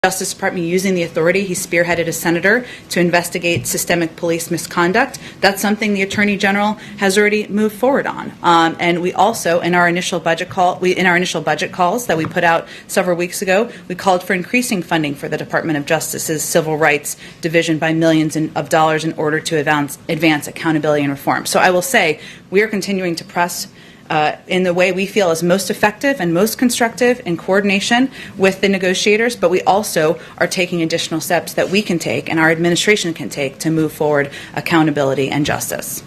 Justice Department using the authority. He spearheaded a senator to investigate systemic police misconduct. That's something the Attorney General has already moved forward on. And we also, in our initial budget calls that we put out several weeks ago, we called for increasing funding for the Department of Justice's Civil Rights Division by millions of dollars in order to advance accountability and reform. So I will say we are continuing to press in the way we feel is most effective and most constructive in coordination with the negotiators, but we also are taking additional steps that we can take and our administration can take to move forward accountability and justice.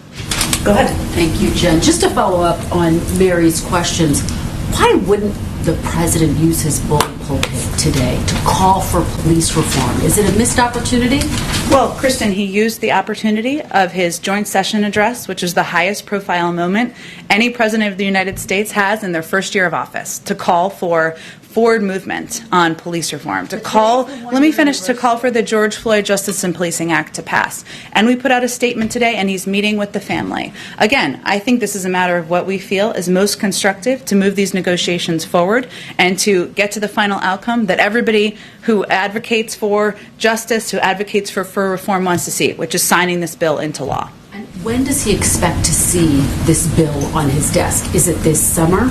Go ahead. Thank you, Jen. Just to follow up on Mary's questions, why wouldn't the president use his bully pulpit today to call for police reform? Is it a missed opportunity? Well, Kristen, he used the opportunity of his joint session address, which is the highest profile moment any president of the United States has in their first year of office, to call for forward movement on police reform, to call for the George Floyd Justice and Policing Act to pass. And we put out a statement today, and he's meeting with the family. Again, I think this is a matter of what we feel is most constructive to move these negotiations forward and to get to the final outcome that everybody who advocates for justice, who advocates for reform wants to see, which is signing this bill into law. And when does he expect to see this bill on his desk? Is it this summer?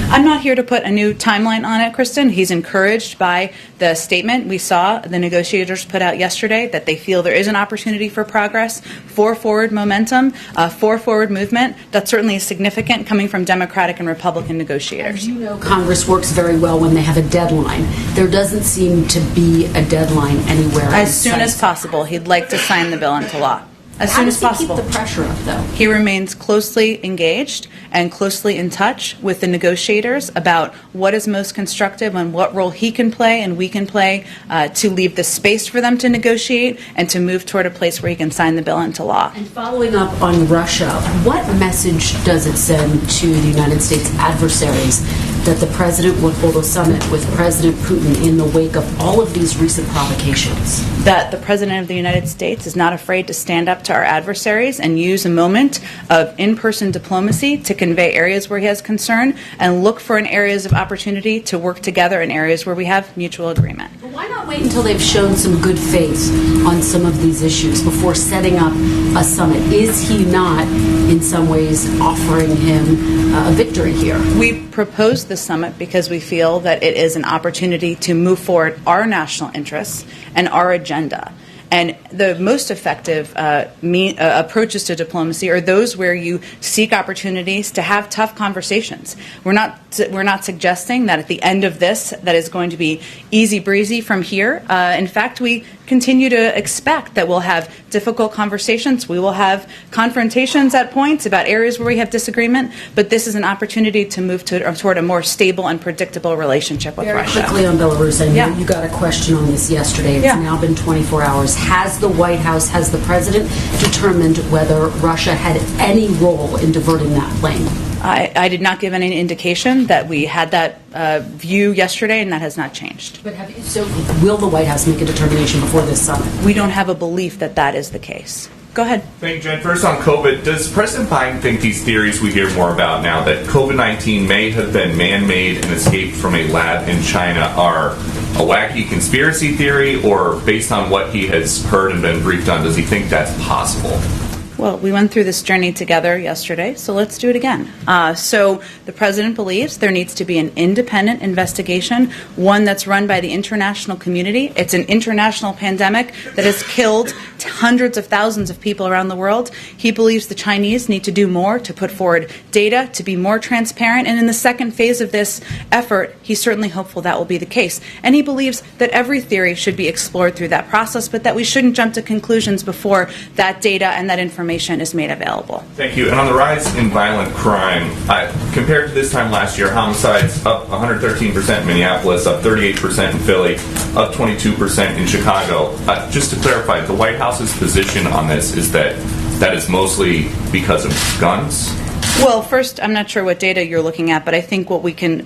I'm not here to put a new timeline on it, Kristen. He's encouraged by the statement we saw the negotiators put out yesterday, that they feel there is an opportunity for progress, for forward momentum, for forward movement. That's certainly significant coming from Democratic and Republican negotiators. As you know, Congress works very well when they have a deadline. There doesn't seem to be a deadline anywhere. As soon as possible, he'd like to sign the bill into law. As soon as possible. How does he keep the pressure up, though? He remains closely engaged and closely in touch with the negotiators about what is most constructive and what role he can play and we can play to leave the space for them to negotiate and to move toward a place where he can sign the bill into law. And following up on Russia, what message does it send to the United States adversaries that the president would hold a summit with President Putin in the wake of all of these recent provocations? That the President of the United States is not afraid to stand up to our adversaries and use a moment of in-person diplomacy to convey areas where he has concern and look for in areas of opportunity to work together in areas where we have mutual agreement. But why not wait until they've shown some good faith on some of these issues before setting up a summit? Is he not, in some ways, offering him a victory here? We proposed the summit because we feel that it is an opportunity to move forward our national interests and our agenda. And the most effective approaches to diplomacy are those where you seek opportunities to have tough conversations. We're not suggesting that at the end of this that is going to be easy breezy from here. In fact, we continue to expect that we'll have difficult conversations. We will have confrontations at points about areas where we have disagreement, but this is an opportunity to move toward a more stable and predictable relationship with Russia. Very quickly on Belarus, I know you got a question on this yesterday. It's now been 24 hours. Has the White House, has the president determined whether Russia had any role in diverting that plane? I did not give any indication that we had that view yesterday, and that has not changed. But so will the White House make a determination before this summit? We don't have a belief that that is the case. Go ahead. Thank you, Jen. First on COVID, does President Biden think these theories we hear more about now, that COVID-19 may have been man-made and escaped from a lab in China, are a wacky conspiracy theory, or based on what he has heard and been briefed on, does he think that's possible? Well, we went through this journey together yesterday, so let's do it again. So the president believes there needs to be an independent investigation, one that's run by the international community. It's an international pandemic that has killed hundreds of thousands of people around the world. He believes the Chinese need to do more to put forward data, to be more transparent. And in the second phase of this effort, he's certainly hopeful that will be the case. And he believes that every theory should be explored through that process, but that we shouldn't jump to conclusions before that data and that information is made available. Thank you. And on the rise in violent crime, compared to this time last year, homicides up 113% in Minneapolis, up 38% in Philly, up 22% in Chicago. Just to clarify, the White House's position on this is that is mostly because of guns? Well, first, I'm not sure what data you're looking at, but I think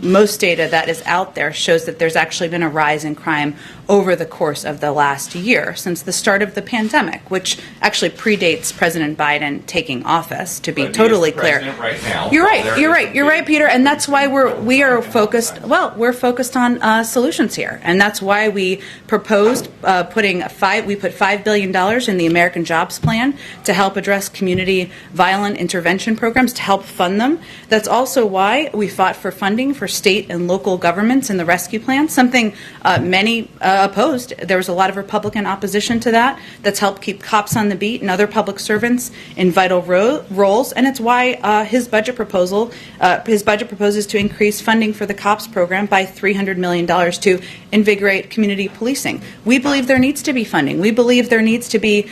most data that is out there shows that there's actually been a rise in crime over the course of the last year, since the start of the pandemic, which actually predates President Biden taking office, to be totally clear. Right now, you're right, Peter, and that's why we are focused. Well, we're focused on solutions here, and that's why we proposed put $5 billion in the American Jobs Plan to help address community violent intervention programs, to help fund them. That's also why we fought for funding for state and local governments in the rescue plan, something many opposed. There was a lot of Republican opposition to that. That's helped keep cops on the beat and other public servants in vital roles, and it's why his budget proposes to increase funding for the COPS program by $300 million to invigorate community policing. We believe there needs to be funding. We believe there needs to be,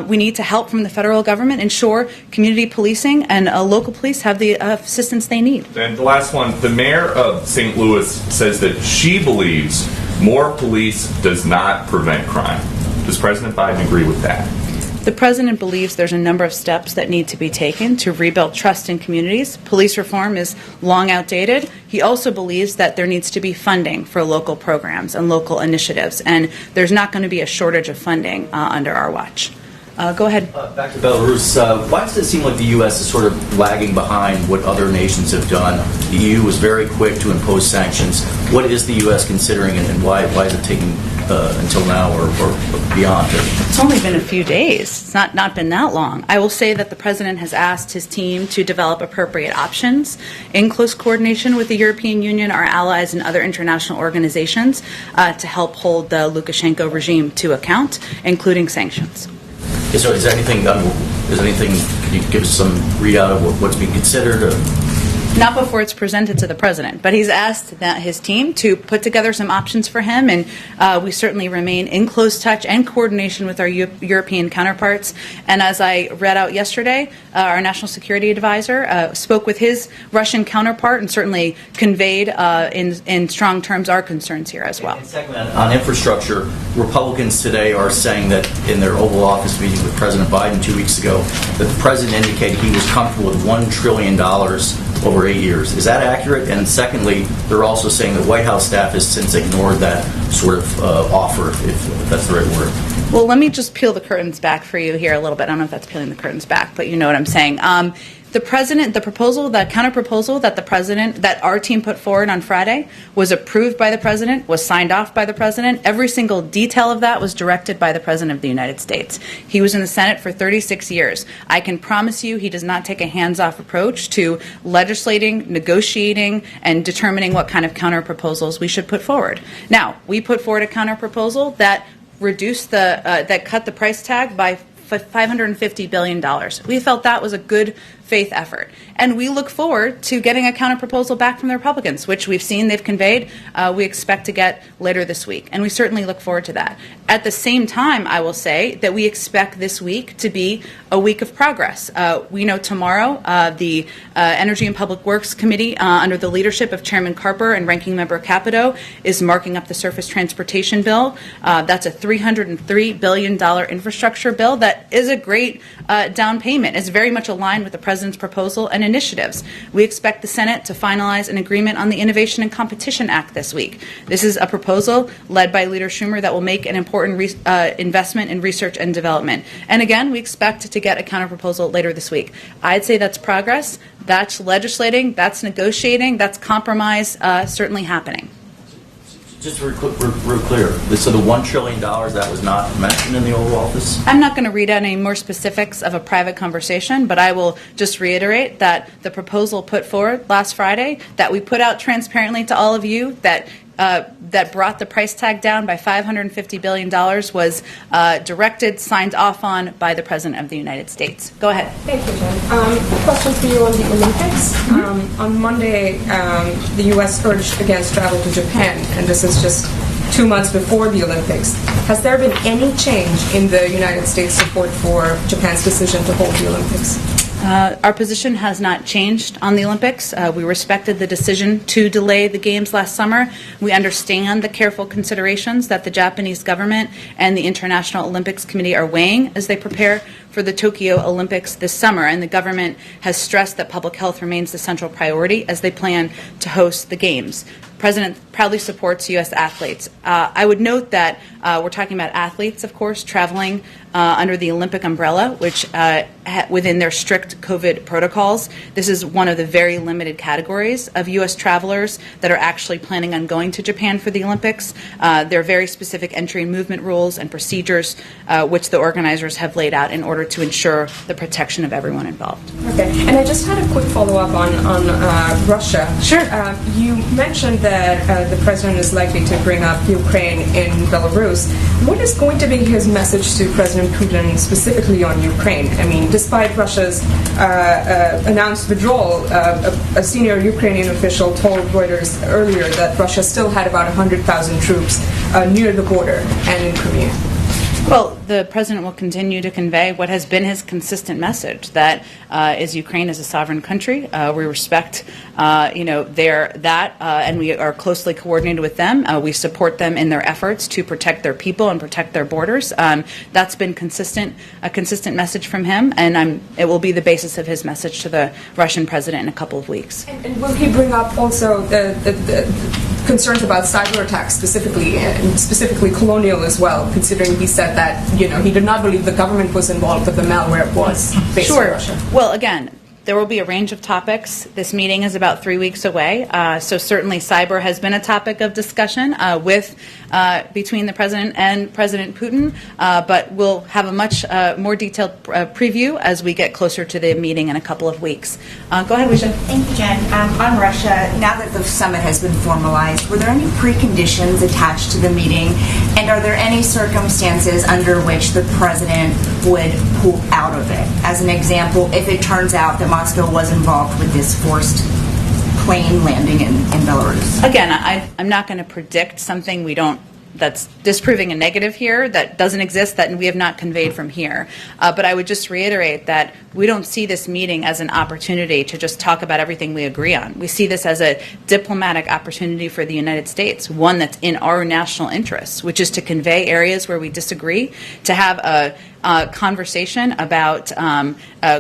we need to help from the federal government ensure community policing and local police have the assistance they need. And the last one, the mayor of St. Louis says that she believes more police does not prevent crime. Does President Biden agree with that? The president believes there's a number of steps that need to be taken to rebuild trust in communities. Police reform is long outdated. He also believes that there needs to be funding for local programs and local initiatives, and there's not going to be a shortage of funding under our watch. Go ahead. Back to Belarus. Why does it seem like the U.S. is sort of lagging behind what other nations have done? The EU was very quick to impose sanctions. What is the U.S. considering, and why is it taking until now or beyond? It's only been a few days. It's not been that long. I will say that the president has asked his team to develop appropriate options in close coordination with the European Union, our allies, and other international organizations to help hold the Lukashenko regime to account, including sanctions. So is there anything, can you give us some readout of what's being considered? Not before it's presented to the president, but he's asked his team to put together some options for him, and we certainly remain in close touch and coordination with our European counterparts. And as I read out yesterday, our national security advisor spoke with his Russian counterpart and certainly conveyed in strong terms our concerns here as well. And secondly, on infrastructure, Republicans today are saying that in their Oval Office meeting with President Biden 2 weeks ago, that the president indicated he was comfortable with $1 trillion over 8 years. Is that accurate? And secondly, they're also saying the White House staff has since ignored that sort of offer, if that's the right word. Well, let me just peel the curtains back for you here a little bit. I don't know if that's peeling the curtains back, but you know what I'm saying. The counter proposal that our team put forward on Friday was approved by the president, was signed off by the president. Every single detail of that was directed by the president of the United States. He was in the Senate for 36 years. I can promise you he does not take a hands-off approach to legislating, negotiating, and determining what kind of counter proposals we should put forward. Now, we put forward a counter proposal that reduced that cut the price tag by $550 billion. We felt that was a good faith effort. And we look forward to getting a counter-proposal back from the Republicans, which we've seen they've conveyed we expect to get later this week. And we certainly look forward to that. At the same time, I will say that we expect this week to be a week of progress. We know tomorrow the Energy and Public Works Committee, under the leadership of Chairman Carper and Ranking Member Capito, is marking up the Surface Transportation Bill. That's a $303 billion infrastructure bill that is a great down payment. It's very much aligned with the President's proposal and initiatives. We expect the Senate to finalize an agreement on the Innovation and Competition Act this week. This is a proposal led by Leader Schumer that will make an important investment in research and development. And again, we expect to get a counterproposal later this week. I'd say that's progress, that's legislating, that's negotiating, that's compromise certainly happening. Just real clear, so the $1 trillion that was not mentioned in the Oval Office? I'm not going to read out any more specifics of a private conversation, but I will just reiterate that the proposal put forward last Friday that we put out transparently to all of you that brought the price tag down by $550 billion was directed, signed off on by the President of the United States. Go ahead. Thank you, Jen. Question for you on the Olympics. On Monday, the U.S. urged against travel to Japan, and this is just 2 months before the Olympics. Has there been any change in the United States support for Japan's decision to hold the Olympics? Our position has not changed on the Olympics. We respected the decision to delay the Games last summer. We understand the careful considerations that the Japanese government and the International Olympics Committee are weighing as they prepare for the Tokyo Olympics this summer, and the government has stressed that public health remains the central priority as they plan to host the Games. President proudly supports U.S. athletes. I would note that we're talking about athletes, of course, traveling under the Olympic umbrella, which within their strict COVID protocols. This is one of the very limited categories of U.S. travelers that are actually planning on going to Japan for the Olympics. There are very specific entry and movement rules and procedures which the organizers have laid out in order to ensure the protection of everyone involved. Okay, and I just had a quick follow-up on Russia. Sure. You mentioned that the president is likely to bring up Ukraine and Belarus. What is going to be his message to President Putin specifically on Ukraine? I mean, despite Russia's announced withdrawal, a senior Ukrainian official told Reuters earlier that Russia still had about 100,000 troops near the border and in Crimea. Well, the president will continue to convey what has been his consistent message, that is Ukraine is a sovereign country. We respect, and we are closely coordinated with them. We support them in their efforts to protect their people and protect their borders. That's been a consistent message from him, and it will be the basis of his message to the Russian president in a couple of weeks. And will he bring up also the concerns about cyber attacks specifically, and specifically colonial as well, considering he said that, he did not believe the government was involved, but the malware was based in Russia? Well, again, there will be a range of topics. This meeting is about 3 weeks away, so certainly cyber has been a topic of discussion between the president and President Putin, but we'll have a much more detailed preview as we get closer to the meeting in a couple of weeks. Go ahead, Wisha. Thank you, Jen. On Russia, now that the summit has been formalized, were there any preconditions attached to the meeting, and are there any circumstances under which the president would pull out of it? As an example, if it turns out that Moscow was involved with this forced plane landing in Belarus. Again, I'm not going to predict something that's disproving a negative here that doesn't exist, that we have not conveyed from here. But I would just reiterate that we don't see this meeting as an opportunity to just talk about everything we agree on. We see this as a diplomatic opportunity for the United States, one that's in our national interests, which is to convey areas where we disagree, to have a conversation about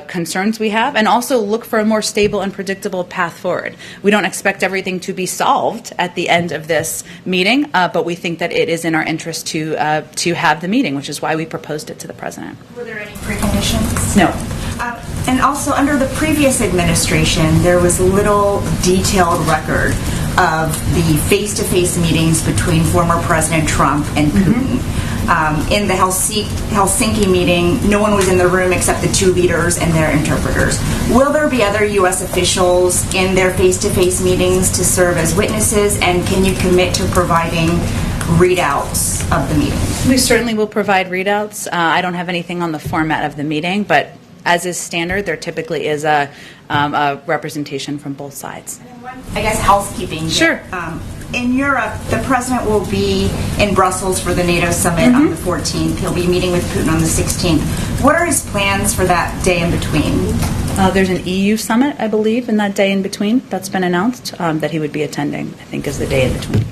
concerns we have, and also look for a more stable and predictable path forward. We don't expect everything to be solved at the end of this meeting, but we think that it is in our interest to have the meeting, which is why we proposed it to the president. Were there any preconditions? No. And also, under the previous administration, there was little detailed record of the face-to-face meetings between former President Trump and Putin. In the Helsinki meeting, no one was in the room except the two leaders and their interpreters. Will there be other U.S. officials in their face-to-face meetings to serve as witnesses, and can you commit to providing readouts of the meeting? We certainly will provide readouts. I don't have anything on the format of the meeting, but as is standard, there typically is a representation from both sides. I guess housekeeping. Sure. In Europe, the president will be in Brussels for the NATO summit on the 14th. He'll be meeting with Putin on the 16th. What are his plans for that day in between? There's an EU summit, I believe, in that day in between. That's been announced that he would be attending, I think, is the day in between.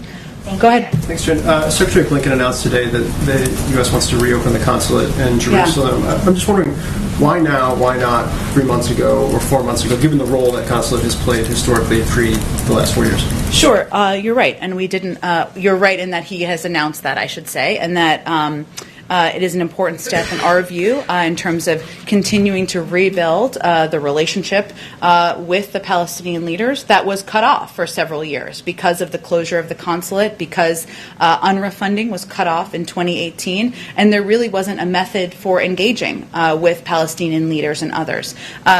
Go ahead. Thanks, Jen. Secretary Blinken announced today that the U.S. wants to reopen the consulate in Jerusalem. Yeah. I'm just wondering, why now? Why not 3 months ago or 4 months ago, given the role that consulate has played historically pre the last 4 years? Sure. You're right. And we didn't, you're right in that he has announced that, I should say, and that it is an important step in our view in terms of continuing to rebuild the relationship with the Palestinian leaders that was cut off for several years because of the closure of the consulate, because UNRWA funding was cut off in 2018, and there really wasn't a method for engaging with Palestinian leaders and others.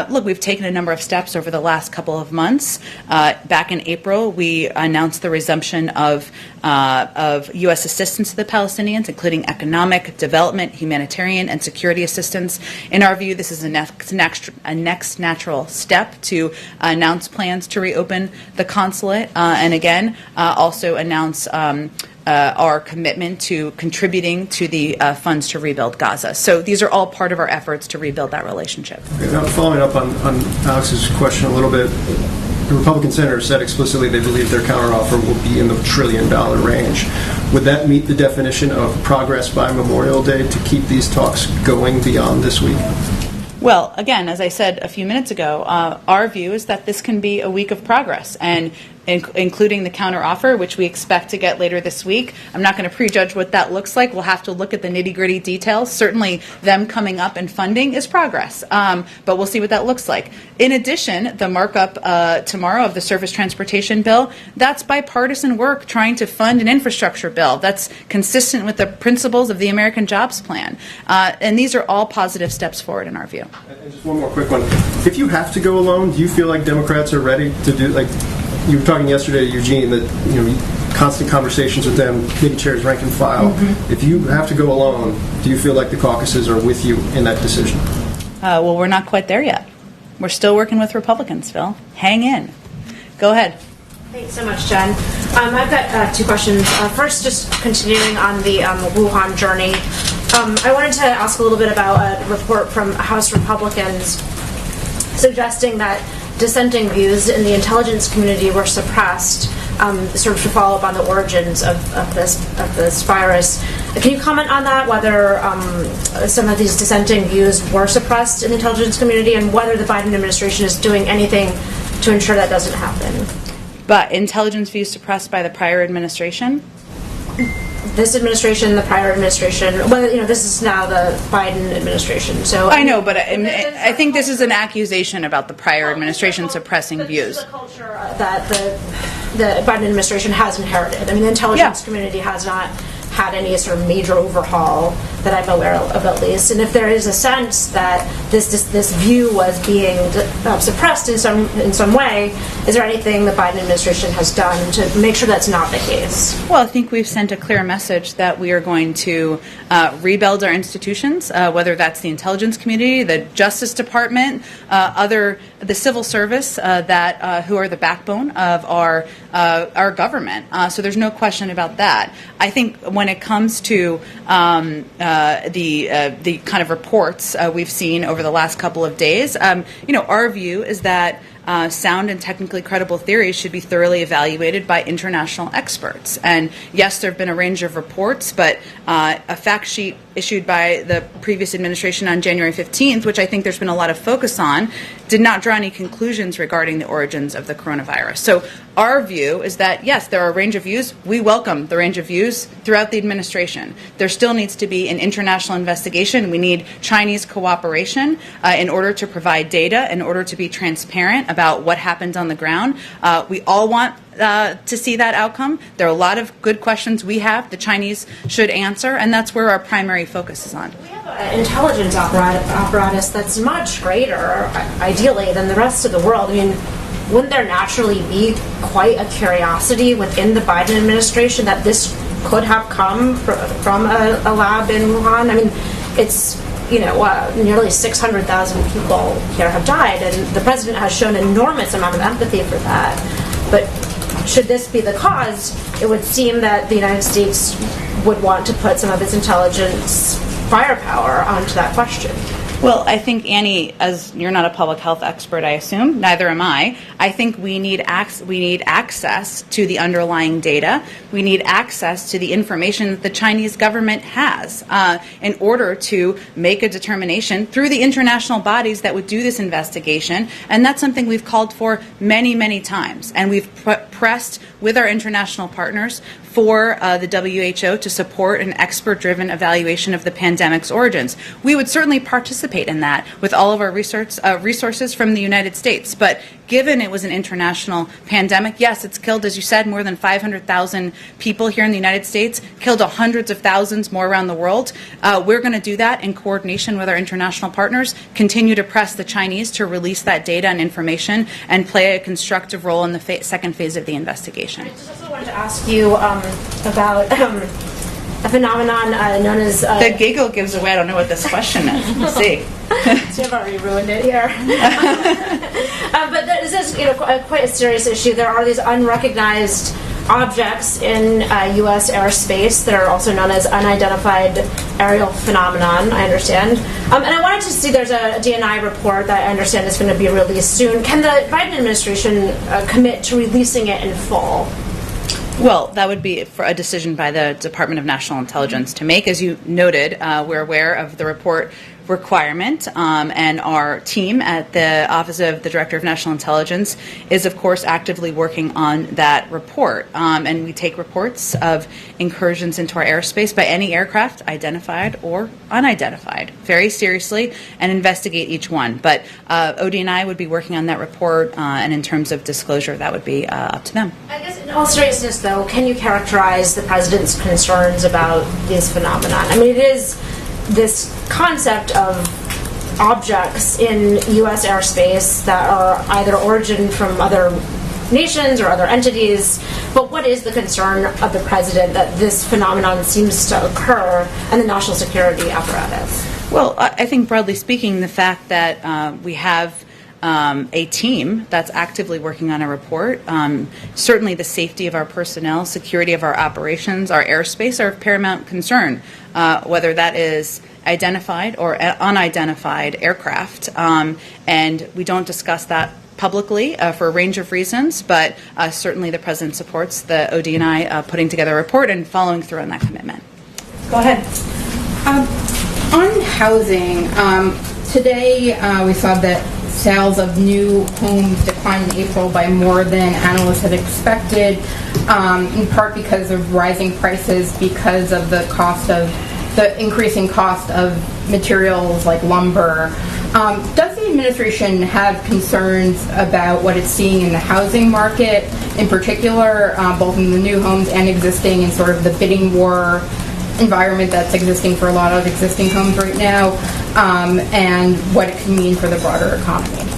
Look, we've taken a number of steps over the last couple of months. Back in April, we announced the resumption of U.S. assistance to the Palestinians, including economic, development, humanitarian, and security assistance. In our view, this is a next natural step to announce plans to reopen the consulate, and again, also announce our commitment to contributing to the funds to rebuild Gaza. So these are all part of our efforts to rebuild that relationship. Okay, now following up on Alex's question a little bit, the Republican senators said explicitly they believe their counteroffer will be in the $1 trillion range. Would that meet the definition of progress by Memorial Day to keep these talks going beyond this week? Well, again, as I said a few minutes ago, our view is that this can be a week of progress. And including the counteroffer, which we expect to get later this week. I'm not going to prejudge what that looks like. We'll have to look at the nitty-gritty details. Certainly, them coming up and funding is progress, but we'll see what that looks like. In addition, the markup tomorrow of the surface transportation bill, that's bipartisan work trying to fund an infrastructure bill that's consistent with the principles of the American Jobs Plan. And these are all positive steps forward in our view. And just one more quick one. If you have to go alone, do you feel like Democrats are ready to do, like, you were talking yesterday to Eugene that, constant conversations with them, committee chairs, rank and file. Mm-hmm. If you have to go alone, do you feel like the caucuses are with you in that decision? Well, we're not quite there yet. We're still working with Republicans, Phil. Hang in. Go ahead. Thanks so much, Jen. I've got two questions. First, just continuing on the Wuhan journey, I wanted to ask a little bit about a report from House Republicans suggesting that dissenting views in the intelligence community were suppressed, sort of to follow up on the origins of this virus. Can you comment on that, whether some of these dissenting views were suppressed in the intelligence community, and whether the Biden administration is doing anything to ensure that doesn't happen? But intelligence views suppressed by the prior administration? This administration, the prior administration, well, this is now the Biden administration. So I know, but I think this is an accusation about the prior administration suppressing views. The culture that the Biden administration has inherited. I mean, the intelligence community has not had any sort of major overhaul that I'm aware of, at least. And if there is a sense that this view was being suppressed in some way, is there anything the Biden administration has done to make sure that's not the case? Well, I think we've sent a clear message that we are going to rebuild our institutions, whether that's the intelligence community, the Justice Department, the civil service, who are the backbone of our government. So there's no question about that. I think when it comes to the kind of reports we've seen over the last couple of days, our view is that sound and technically credible theories should be thoroughly evaluated by international experts. And yes, there have been a range of reports, but a fact sheet issued by the previous administration on January 15th, which I think there's been a lot of focus on, did not draw any conclusions regarding the origins of the coronavirus. So our view is that, yes, there are a range of views. We welcome the range of views throughout the administration. There still needs to be an international investigation. We need Chinese cooperation in order to provide data, in order to be transparent about what happened on the ground. We all want to see that outcome. There are a lot of good questions we have the Chinese should answer, and that's where our primary focus is on. We have an intelligence apparatus that's much greater, ideally, than the rest of the world. I mean, wouldn't there naturally be quite a curiosity within the Biden administration that this could have come from a lab in Wuhan? I mean, it's nearly 600,000 people here have died, and the president has shown an enormous amount of empathy for that. But should this be the cause, it would seem that the United States would want to put some of its intelligence firepower onto that question. Well, I think, Annie, as you're not a public health expert, I assume, neither am I think we need access to the underlying data. We need access to the information that the Chinese government has in order to make a determination through the international bodies that would do this investigation. And that's something we've called for many, many times. And we've pressed with our international partners for the WHO to support an expert-driven evaluation of the pandemic's origins. We would certainly participate in that with all of our resources from the United States. But given it was an international pandemic, yes, it's killed, as you said, more than 500,000 people here in the United States, killed hundreds of thousands more around the world. We're going to do that in coordination with our international partners, continue to press the Chinese to release that data and information, and play a constructive role in the second phase of the investigation. I just also wanted to ask you about a phenomenon known as... the giggle gives away. I don't know what this question is. We'll see. So I've already ruined it here. But this is quite a serious issue. There are these unrecognized objects in U.S. airspace that are also known as unidentified aerial phenomenon, I understand. And I wanted to see, there's a DNI report that I understand is going to be released soon. Can the Biden administration commit to releasing it in full? Well, that would be for a decision by the Department of National Intelligence to make. As you noted, we're aware of the report requirement, and our team at the Office of the Director of National Intelligence is, of course, actively working on that report. And we take reports of incursions into our airspace by any aircraft, identified or unidentified, very seriously and investigate each one. But ODNI would be working on that report, and in terms of disclosure, that would be up to them. I guess in all seriousness, though, can you characterize the president's concerns about this phenomenon? I mean, it is this concept of objects in U.S. airspace that are either origin from other nations or other entities, but what is the concern of the president that this phenomenon seems to occur in the national security apparatus? Well, I think broadly speaking, the fact that we have a team that's actively working on a report, certainly the safety of our personnel, security of our operations, our airspace are of paramount concern, whether that is identified or unidentified aircraft, and we don't discuss that publicly for a range of reasons, but certainly the President supports the ODNI putting together a report and following through on that commitment. Go ahead. On housing, today we saw that sales of new homes declined in April by more than analysts had expected, in part because of rising prices, because of the increasing cost of materials like lumber. Does the administration have concerns about what it's seeing in the housing market, in particular, both in the new homes and existing, and sort of the bidding war environment that's existing for a lot of existing homes right now, and what it can mean for the broader economy?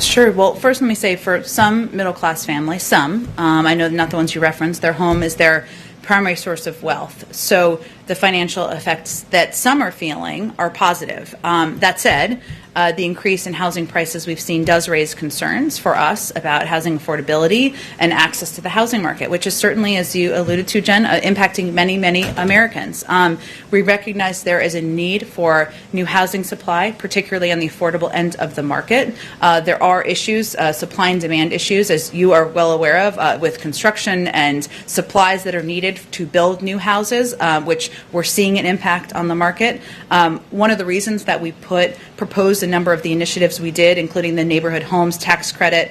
Sure. Well, first let me say for some middle-class families, I know not the ones you referenced, their home is their primary source of wealth. So the financial effects that some are feeling are positive. That said, the increase in housing prices we've seen does raise concerns for us about housing affordability and access to the housing market, which is certainly, as you alluded to, Jen, impacting many, many Americans. We recognize there is a need for new housing supply, particularly on the affordable end of the market. There are issues, supply and demand issues, as you are well aware of, with construction and supplies that are needed to build new houses, which we're seeing an impact on the market. One of the reasons that we proposed a number of the initiatives we did, including the neighborhood homes tax credit,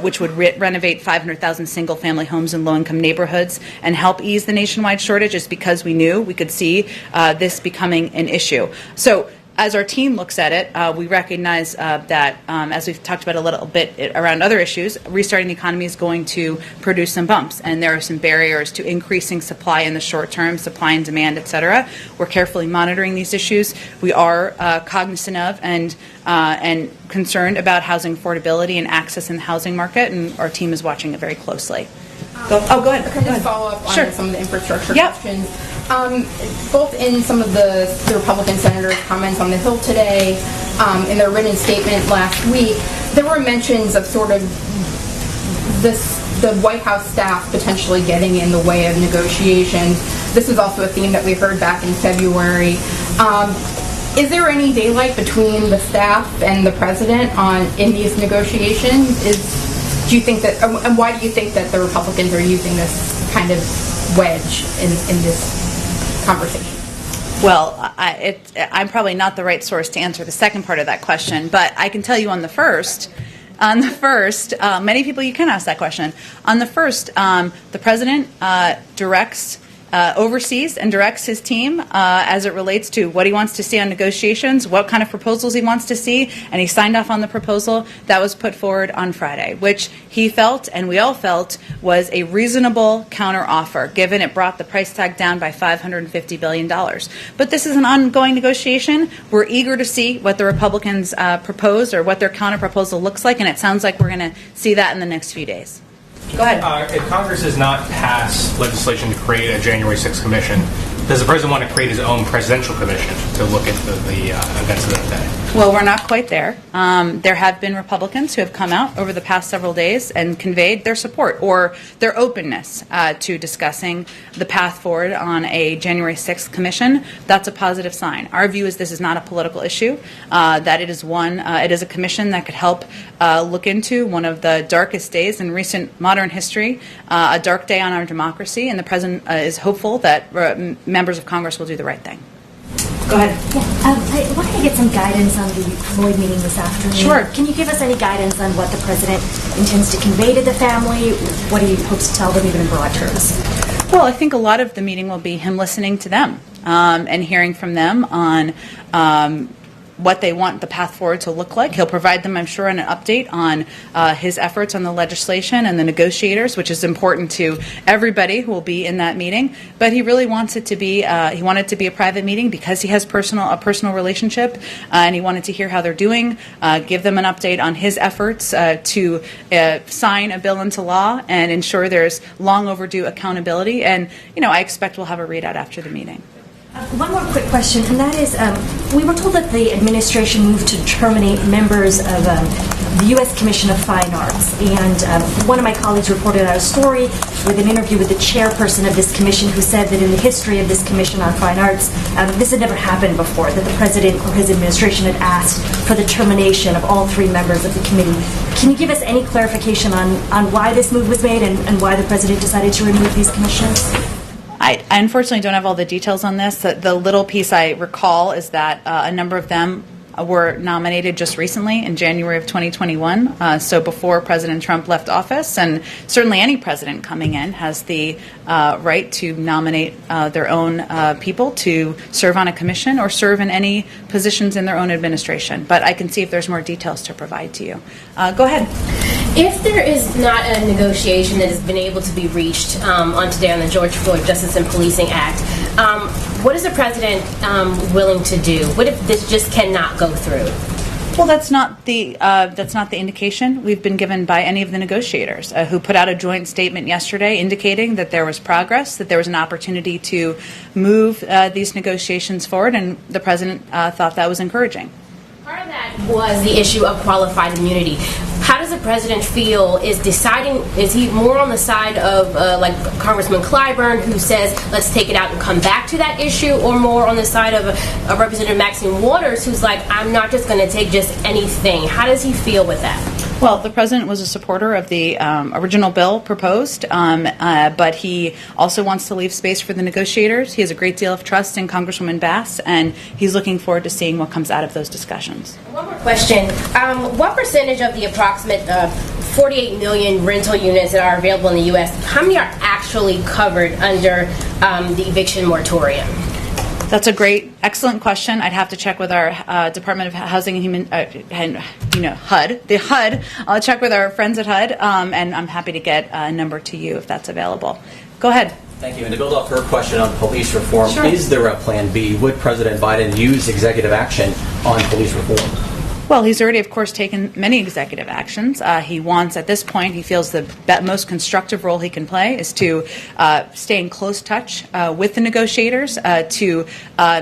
which would renovate 500,000 single-family homes in low-income neighborhoods and help ease the nationwide shortage, is because we knew we could see this becoming an issue. So as our team looks at it, we recognize that, as we've talked about a little bit around other issues, restarting the economy is going to produce some bumps, and there are some barriers to increasing supply in the short term, supply and demand, et cetera. We're carefully monitoring these issues. We are cognizant of and concerned about housing affordability and access in the housing market, and our team is watching it very closely. Go ahead. Can I just follow up on Sure. some of the infrastructure questions? Both in some of the Republican senators' comments on the Hill today, in their written statement last week, there were mentions of sort of the White House staff potentially getting in the way of negotiations. This is also a theme that we heard back in February. Is there any daylight between the staff and the president in these negotiations? Do you think that, and why do you think that the Republicans are using this kind of wedge in this conversation? Well, I'm probably not the right source to answer the second part of that question, but I can tell you on the first, many people you can ask that question. On the first, the president oversees and directs his team as it relates to what he wants to see on negotiations, what kind of proposals he wants to see, and he signed off on the proposal that was put forward on Friday, which he felt, and we all felt, was a reasonable counteroffer, given it brought the price tag down by $550 billion. But this is an ongoing negotiation. We're eager to see what the Republicans propose or what their counterproposal looks like, and it sounds like we're going to see that in the next few days. Go ahead. If Congress has not passed legislation to create a January 6th commission, does the president want to create his own presidential commission to look into the events of that day? Well, we're not quite there. There have been Republicans who have come out over the past several days and conveyed their support or their openness to discussing the path forward on a January 6th commission. That's a positive sign. Our view is this is not a political issue, that it is a commission that could help look into one of the darkest days in recent modern history, a dark day on our democracy, and the president is hopeful that members of Congress will do the right thing. Go ahead. I wanted to get some guidance on the Floyd meeting this afternoon. Sure. Can you give us any guidance on what the president intends to convey to the family? What he hopes to tell them, even in broad terms? Well, I think a lot of the meeting will be him listening to them and hearing from them on what they want the path forward to look like. He'll provide them, I'm sure, an update on his efforts on the legislation and the negotiators, which is important to everybody who will be in that meeting. But he really wants it to be, he wanted it to be a private meeting because he has a personal relationship, and he wanted to hear how they're doing, give them an update on his efforts to sign a bill into law and ensure there's long overdue accountability. And, I expect we'll have a readout after the meeting. One more quick question, and that is, we were told that the administration moved to terminate members of the U.S. Commission of Fine Arts, and one of my colleagues reported out a story with an interview with the chairperson of this commission who said that in the history of this Commission on Fine Arts, this had never happened before, that the president or his administration had asked for the termination of all 3 members of the committee. Can you give us any clarification on why this move was made and why the president decided to remove these commissioners? I unfortunately don't have all the details on this. The little piece I recall is that a number of them were nominated just recently in January of 2021, so before President Trump left office. And certainly any president coming in has the right to nominate their own people to serve on a commission or serve in any positions in their own administration. But I can see if there's more details to provide to you. Go ahead. If there is not a negotiation that has been able to be reached on today on the George Floyd Justice and Policing Act, what is the president willing to do? What if this just cannot go through? Well, that's not the indication we've been given by any of the negotiators who put out a joint statement yesterday indicating that there was progress, that there was an opportunity to move these negotiations forward, and the president thought that was encouraging. Part of that was the issue of qualified immunity. How does the president feel is deciding, is he more on the side of like Congressman Clyburn, who says let's take it out and come back to that issue, or more on the side of Representative Maxine Waters, who's like, I'm not just going to take just anything? How does he feel with that? Well, the president was a supporter of the original bill proposed, but he also wants to leave space for the negotiators. He has a great deal of trust in Congresswoman Bass, and he's looking forward to seeing what comes out of those discussions. One more question. What percentage of the approximate 48 million rental units that are available in the U.S., how many are actually covered under the eviction moratorium? That's a great, excellent question. I'd have to check with our Department of Housing and Human, HUD, the HUD. I'll check with our friends at HUD, and I'm happy to get a number to you if that's available. Go ahead. Thank you. And to build off her question on police reform, Sure. Is there a plan B? Would President Biden use executive action on police reform? Well, he's already, of course, taken many executive actions. He wants, at this point, he feels the most constructive role he can play is to stay in close touch with the negotiators to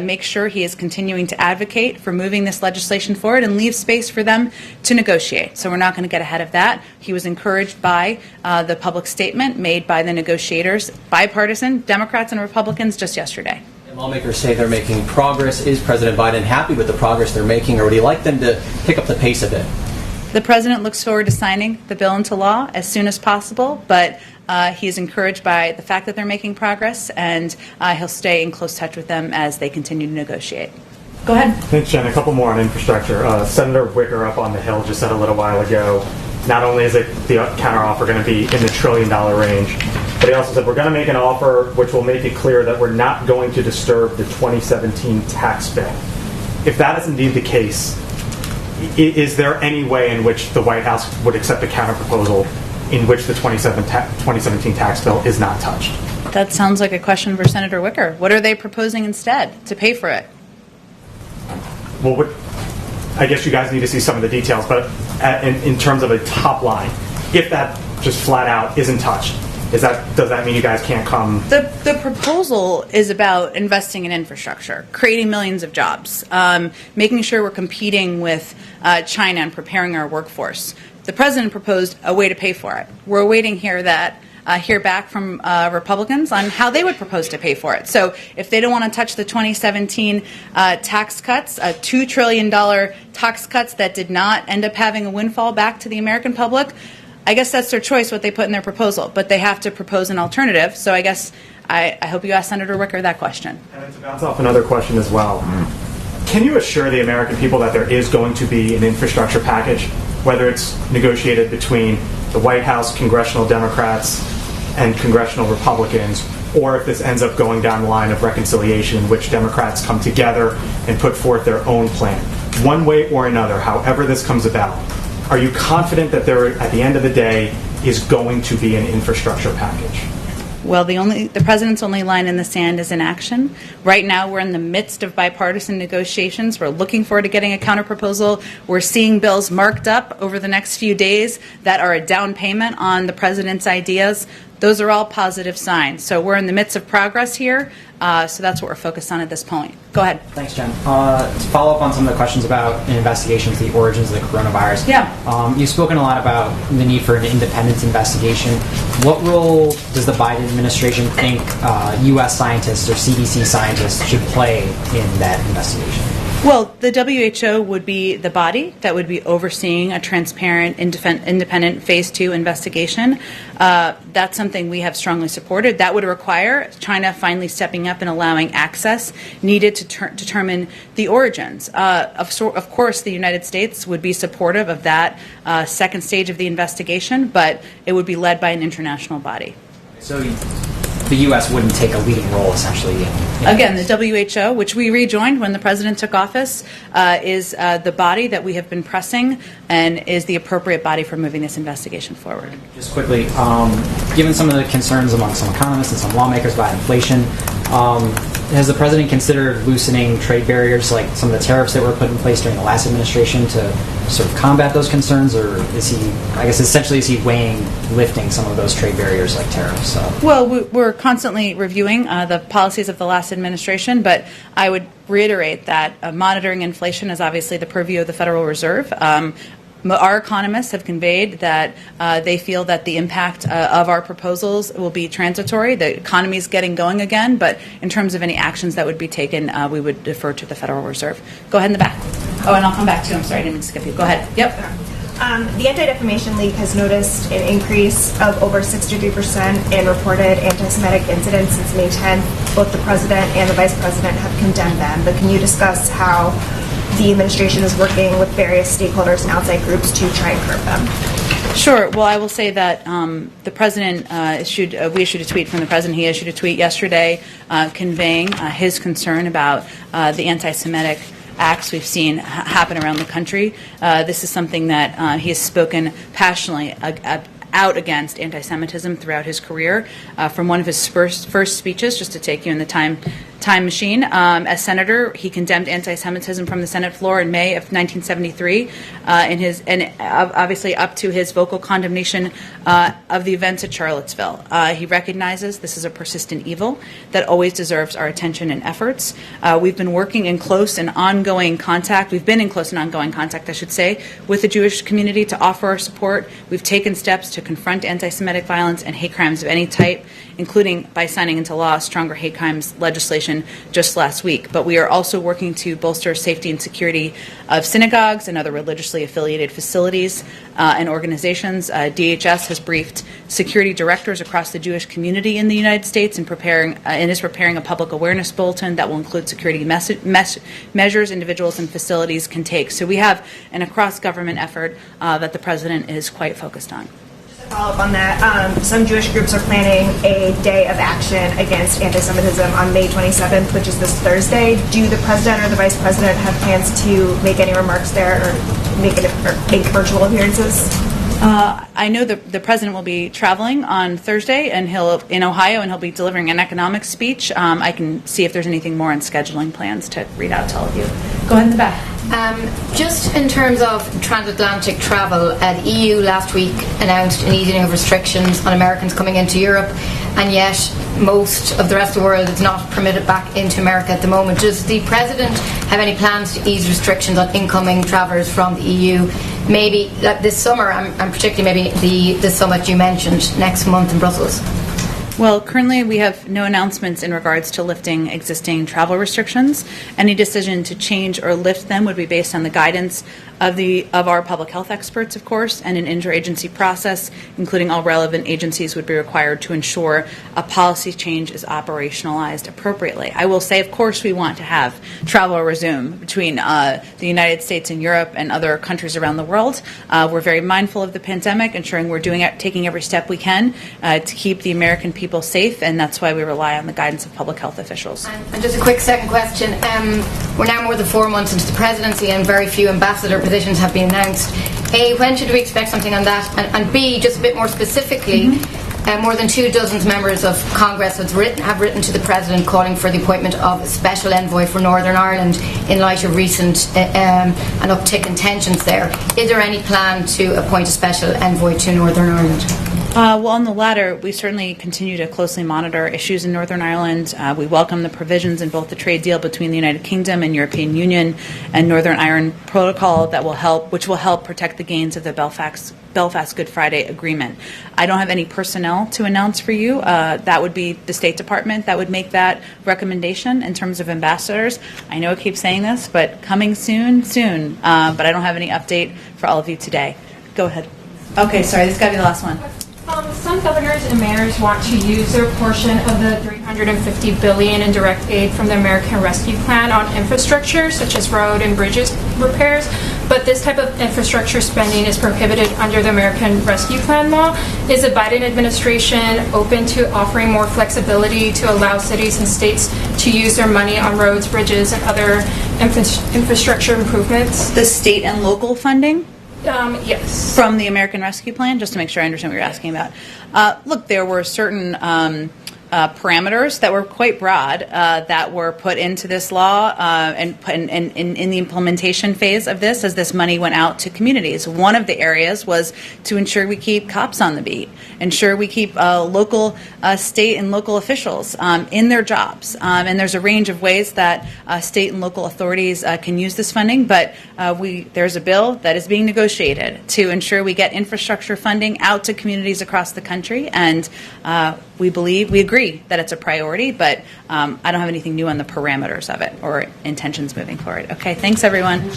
make sure he is continuing to advocate for moving this legislation forward and leave space for them to negotiate. So we're not going to get ahead of that. He was encouraged by the public statement made by the negotiators, bipartisan, Democrats and Republicans, just yesterday. Lawmakers say they're making progress. Is President Biden happy with the progress they're making, or would he like them to pick up the pace a bit? The president looks forward to signing the bill into law as soon as possible, but he is encouraged by the fact that they're making progress, and he'll stay in close touch with them as they continue to negotiate. Go ahead. Thanks, Jen. A couple more on infrastructure. Senator Wicker up on the Hill just said a little while ago, not only is the counteroffer going to be in the $1 trillion range, but he also said we're going to make an offer which will make it clear that we're not going to disturb the 2017 tax bill. If that is indeed the case, is there any way in which the White House would accept a counterproposal in which the 2017 tax bill is not touched? That sounds like a question for Senator Wicker. What are they proposing instead to pay for it? Well, I guess you guys need to see some of the details, but in terms of a top line, if that just flat out isn't touched, does that mean you guys can't come? The proposal is about investing in infrastructure, creating millions of jobs, making sure we're competing with China and preparing our workforce. The president proposed a way to pay for it. We're awaiting hear back from Republicans on how they would propose to pay for it. So if they don't want to touch the 2017 tax cuts, $2 trillion tax cuts that did not end up having a windfall back to the American public, I guess that's their choice what they put in their proposal, but they have to propose an alternative. So I guess I hope you ask Senator Wicker that question. And to bounce off another question as well, can you assure the American people that there is going to be an infrastructure package, whether it's negotiated between the White House, congressional Democrats, and congressional Republicans, or if this ends up going down the line of reconciliation in which Democrats come together and put forth their own plan? One way or another, however this comes about, are you confident that there, at the end of the day, is going to be an infrastructure package? Well, the president's only line in the sand is inaction. Right now, we're in the midst of bipartisan negotiations. We're looking forward to getting a counterproposal. We're seeing bills marked up over the next few days that are a down payment on the president's ideas. Those are all positive signs. So we're in the midst of progress here. So that's what we're focused on at this point. Go ahead. Thanks, Jen. To follow up on some of the questions about an investigation into the origins of the coronavirus. Yeah. You've spoken a lot about the need for an independent investigation. What role does the Biden administration think U.S. scientists or CDC scientists should play in that investigation? Well, the WHO would be the body that would be overseeing a transparent, independent Phase 2 investigation. That's something we have strongly supported. That would require China finally stepping up and allowing access needed to determine the origins. Of course, the United States would be supportive of that second stage of the investigation, but it would be led by an international body. So the U.S. wouldn't take a leading role, essentially. Again, the WHO, which we rejoined when the president took office, is the body that we have been pressing and is the appropriate body for moving this investigation forward. Just quickly, given some of the concerns among some economists and some lawmakers about inflation, has the president considered loosening trade barriers like some of the tariffs that were put in place during the last administration to sort of combat those concerns, or is he, I guess essentially, is he weighing lifting some of those trade barriers like tariffs? Well, we're constantly reviewing the policies of the last administration, but I would reiterate that monitoring inflation is obviously the purview of the Federal Reserve. Our economists have conveyed that they feel that the impact of our proposals will be transitory. The economy is getting going again, but in terms of any actions that would be taken, we would defer to the Federal Reserve. Go ahead in the back. Oh, and I'll come back to you. I'm sorry, I didn't mean to skip you. Go ahead. Yep. The Anti-Defamation League has noticed an increase of over 63% in reported anti-Semitic incidents since May 10th. Both the president and the vice president have condemned them, but can you discuss how the administration is working with various stakeholders and outside groups to try and curb them? Sure. Well, I will say that the president we issued a tweet from the president. He issued a tweet yesterday conveying his concern about the anti-Semitic acts we've seen happen around the country. This is something that he has spoken passionately out against anti-Semitism throughout his career. From one of his first speeches, just to take you in the time machine, as senator, he condemned anti-Semitism from the Senate floor in May of 1973, and obviously up to his vocal condemnation of the events at Charlottesville. He recognizes this is a persistent evil that always deserves our attention and efforts. We've been working in close and ongoing contact. We've been in close and ongoing contact, I should say, with the Jewish community to offer our support. We've taken steps to confront anti-Semitic violence and hate crimes of any type, including by signing into law stronger hate crimes legislation just last week. But we are also working to bolster safety and security of synagogues and other religiously affiliated facilities and organizations. DHS has briefed security directors across the Jewish community in the United States and is preparing a public awareness bulletin that will include security measures individuals and facilities can take. So we have an across-government effort that the president is quite focused on. Follow up on that, some Jewish groups are planning a day of action against anti-Semitism on May 27th, which is this Thursday. Do the president or the vice president have plans to make any remarks there or make virtual appearances? I know the president will be traveling on Thursday, and he'll in Ohio, and he'll be delivering an economic speech. I can see if there's anything more on scheduling plans to read out to all of you. Go ahead in the back. Just in terms of transatlantic travel, the EU last week announced an easing of restrictions on Americans coming into Europe, and yet most of the rest of the world is not permitted back into America at the moment. Does the President have any plans to ease restrictions on incoming travellers from the EU? Maybe this summer, and particularly maybe the summit you mentioned next month in Brussels? Well, currently we have no announcements in regards to lifting existing travel restrictions. Any decision to change or lift them would be based on the guidance of our public health experts, of course, and an interagency process, including all relevant agencies, would be required to ensure a policy change is operationalized appropriately. I will say, of course, we want to have travel resume between the United States and Europe and other countries around the world. We're very mindful of the pandemic, ensuring we're taking every step we can to keep the American people safe, and that's why we rely on the guidance of public health officials. And just a quick second question. We're now more than 4 months into the presidency and very few ambassador positions have been announced. A, when should we expect something on that? And B, just a bit more specifically, more than 24 members of Congress have written to the President calling for the appointment of a special envoy for Northern Ireland in light of recent an uptick in tensions there. Is there any plan to appoint a special envoy to Northern Ireland? Well, on the latter, we certainly continue to closely monitor issues in Northern Ireland. We welcome the provisions in both the trade deal between the United Kingdom and European Union and Northern Ireland Protocol which will help protect the gains of the Belfast Good Friday Agreement. I don't have any personnel to announce for you. That would be the State Department that would make that recommendation in terms of ambassadors. I know I keep saying this, but coming soon. But I don't have any update for all of you today. Go ahead. Okay, sorry, this got to be the last one. Some governors and mayors want to use their portion of the $350 billion in direct aid from the American Rescue Plan on infrastructure, such as road and bridges repairs, but this type of infrastructure spending is prohibited under the American Rescue Plan law. Is the Biden administration open to offering more flexibility to allow cities and states to use their money on roads, bridges, and other infrastructure improvements? The state and local funding? Yes. From the American Rescue Plan, just to make sure I understand what you're asking about. Look, there were certain parameters that were quite broad that were put into this law and in the implementation phase of this as this money went out to communities. One of the areas was to ensure we keep cops on the beat, ensure we keep local, state and local officials in their jobs. And there's a range of ways that state and local authorities can use this funding, but there's a bill that is being negotiated to ensure we get infrastructure funding out to communities across the country, and we agree that it's a priority, but I don't have anything new on the parameters of it or intentions moving forward. Okay, thanks everyone.